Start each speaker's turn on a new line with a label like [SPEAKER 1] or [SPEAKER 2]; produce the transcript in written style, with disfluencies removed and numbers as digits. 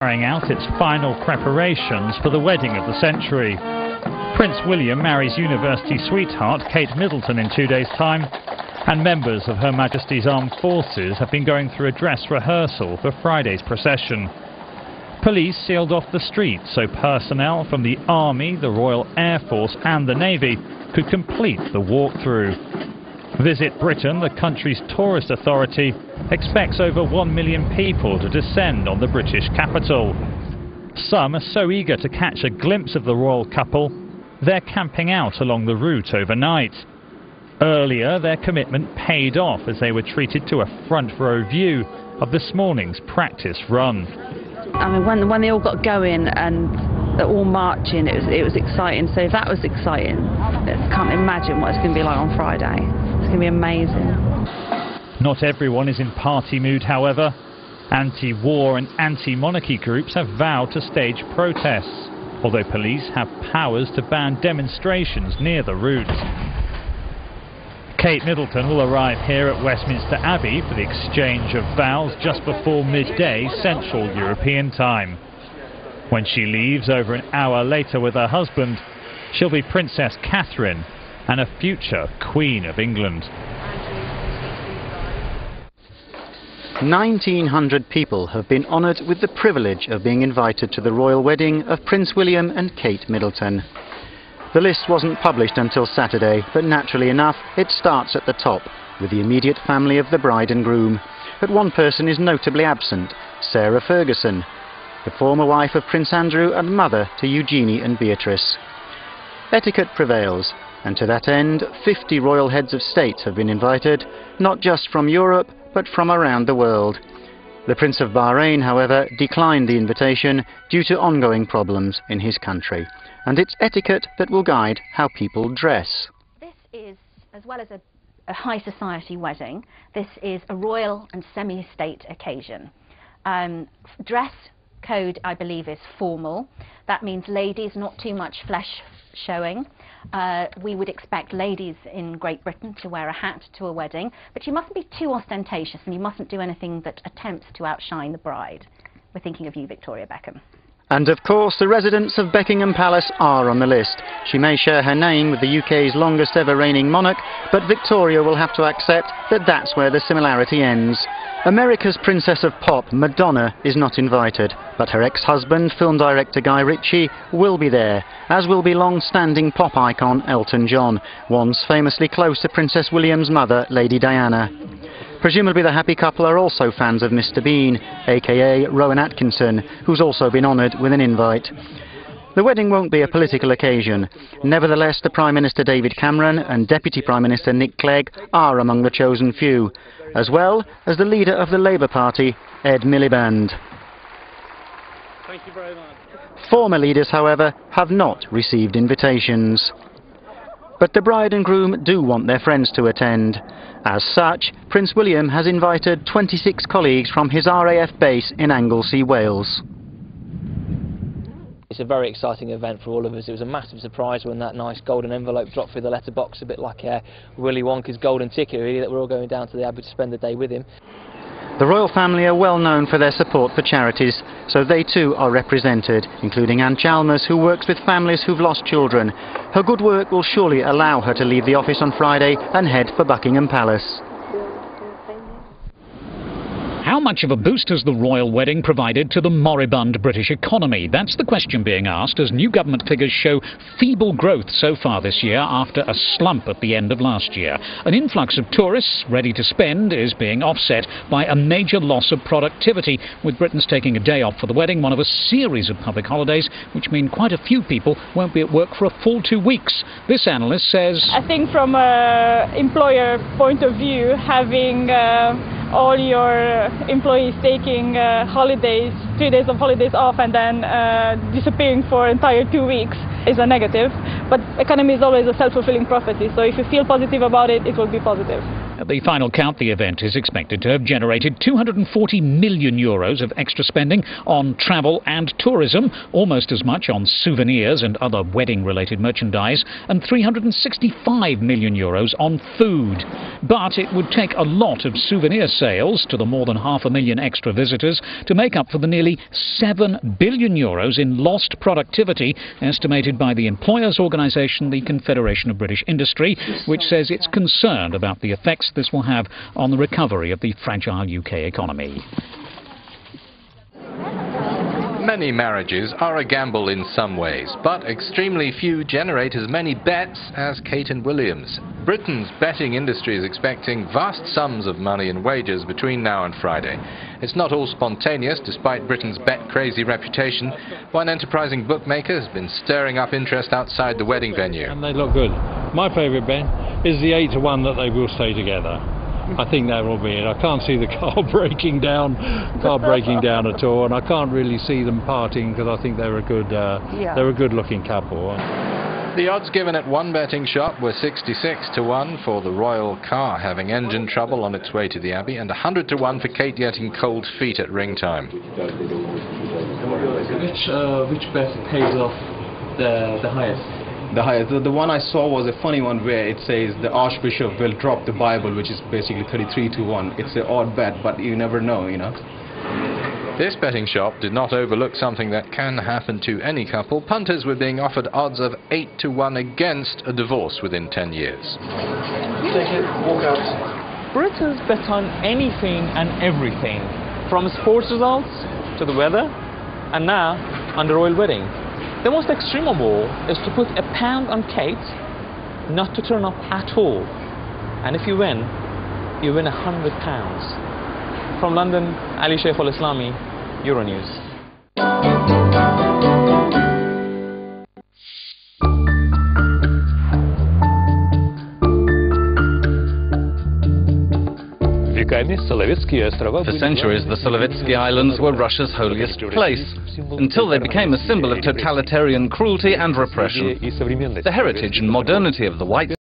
[SPEAKER 1] carrying out its final preparations for the wedding of the century. Prince William marries university sweetheart Kate Middleton in 2 days' time, and members of Her Majesty's Armed Forces have been going through a dress rehearsal for Friday's procession. Police sealed off the streets so personnel from the Army, the Royal Air Force and the Navy could complete the walkthrough. Visit Britain, the country's tourist authority, expects over 1 million people to descend on the British capital. Some are so eager to catch a glimpse of the royal couple, they're camping out along the route overnight. Earlier, their commitment paid off as they were treated to a front row view of this morning's practice run.
[SPEAKER 2] I mean, when they all got going and they're all marching, it was exciting. So if that was exciting, I can't imagine what it's going to be like on Friday. It's going to be amazing.
[SPEAKER 1] Not everyone is in party mood, however. Anti-war and anti-monarchy groups have vowed to stage protests, although police have powers to ban demonstrations near the route. Kate Middleton will arrive here at Westminster Abbey for the exchange of vows just before midday Central European time. When she leaves over an hour later with her husband, she'll be Princess Catherine and a future Queen of England.
[SPEAKER 3] 1,900 people have been honoured with the privilege of being invited to the royal wedding of Prince William and Kate Middleton. The list wasn't published until Saturday, but naturally enough, it starts at the top, with the immediate family of the bride and groom. But one person is notably absent, Sarah Ferguson, the former wife of Prince Andrew and mother to Eugenie and Beatrice. Etiquette prevails, and to that end, 50 royal heads of state have been invited, not just from Europe, but from around the world. The Prince of Bahrain, however, declined the invitation due to ongoing problems in his country. And it's etiquette that will guide how people dress.
[SPEAKER 4] This is, as well as a high society wedding, this is a royal and semi-state occasion. Dress code, I believe, is formal. That means ladies, not too much flesh showing. We would expect ladies in Great Britain to wear a hat to a wedding, but you mustn't be too ostentatious and you mustn't do anything that attempts to outshine the bride. We're thinking of you, Victoria Beckham.
[SPEAKER 3] And of course, the residents of Buckingham Palace are on the list. She may share her name with the UK's longest ever reigning monarch, but Victoria will have to accept that that's where the similarity ends. America's Princess of Pop, Madonna, is not invited, but her ex-husband, film director Guy Ritchie, will be there, as will be long-standing pop icon Elton John, once famously close to Princess William's mother, Lady Diana. Presumably the happy couple are also fans of Mr. Bean, aka Rowan Atkinson, who's also been honoured with an invite. The wedding won't be a political occasion. Nevertheless, the Prime Minister David Cameron and Deputy Prime Minister Nick Clegg are among the chosen few, as well as the leader of the Labour Party, Ed Miliband.
[SPEAKER 5] Thank you very much.
[SPEAKER 3] Former leaders, however, have not received invitations. But the bride and groom do want their friends to attend. As such, Prince William has invited 26 colleagues from his RAF base in Anglesey, Wales.
[SPEAKER 6] It's a very exciting event for all of us. It was a massive surprise when that nice golden envelope dropped through the letterbox, a bit like Willy Wonka's golden ticket, really, that we're all going down to the Abbey to spend the day with him.
[SPEAKER 3] The royal family are well known for their support for charities, so they too are represented, including Anne Chalmers, who works with families who've lost children. Her good work will surely allow her to leave the office on Friday and head for Buckingham Palace.
[SPEAKER 7] How much of a boost has the royal wedding provided to the moribund British economy? That's the question being asked as new government figures show feeble growth so far this year after a slump at the end of last year. An influx of tourists ready to spend is being offset by a major loss of productivity, with Britons taking a day off for the wedding, one of a series of public holidays, which mean quite a few people won't be at work for a full 2 weeks. This analyst says,
[SPEAKER 8] I think from an employer point of view, having all your employees taking holidays, 3 days of holidays off and then disappearing for entire 2 weeks is a negative. But economy is always a self-fulfilling prophecy, so if you feel positive about it, it will be positive.
[SPEAKER 7] At the final count, the event is expected to have generated €240 million of extra spending on travel and tourism, almost as much on souvenirs and other wedding-related merchandise, and €365 million on food. But it would take a lot of souvenir sales to the more than 500,000 extra visitors to make up for the nearly €7 billion in lost productivity, estimated by the employers' organisation, the Confederation of British Industry, which says it's concerned about the effects this will have on the recovery of the fragile UK economy.
[SPEAKER 9] Many marriages are a gamble in some ways, but extremely few generate as many bets as Kate and William's. Britain's betting industry is expecting vast sums of money and wagers between now and Friday. It's not all spontaneous, despite Britain's bet-crazy reputation. One enterprising bookmaker has been stirring up interest outside the wedding venue.
[SPEAKER 5] And they look good. My favourite bet is the 8-1 that they will stay together. I think that will be it. I can't see the car breaking down at all, and I can't really see them parting because I think they're a good-looking couple.
[SPEAKER 9] The odds given at one betting shop were 66-1 for the royal car having engine trouble on its way to the Abbey, and 100-1 for Kate getting cold feet at ring time.
[SPEAKER 6] Which bet pays off the highest?
[SPEAKER 10] The highest. The one I saw was a funny one where it says the Archbishop will drop the Bible, which is basically 33-1. It's an odd bet, but you never know, you know.
[SPEAKER 9] This betting shop did not overlook something that can happen to any couple. Punters were being offered odds of 8-1 against a divorce within 10 years.
[SPEAKER 11] Britons bet on anything and everything, from sports results to the weather, and now on the royal wedding. The most extreme of all is to put £1 on Kate, not to turn up at all. And if you win £100. From London, Ali Sheikh al-Islami, Euronews.
[SPEAKER 12] For centuries, the Solovetsky Islands were Russia's holiest place, until they became a symbol of totalitarian cruelty and repression. The heritage and modernity of the White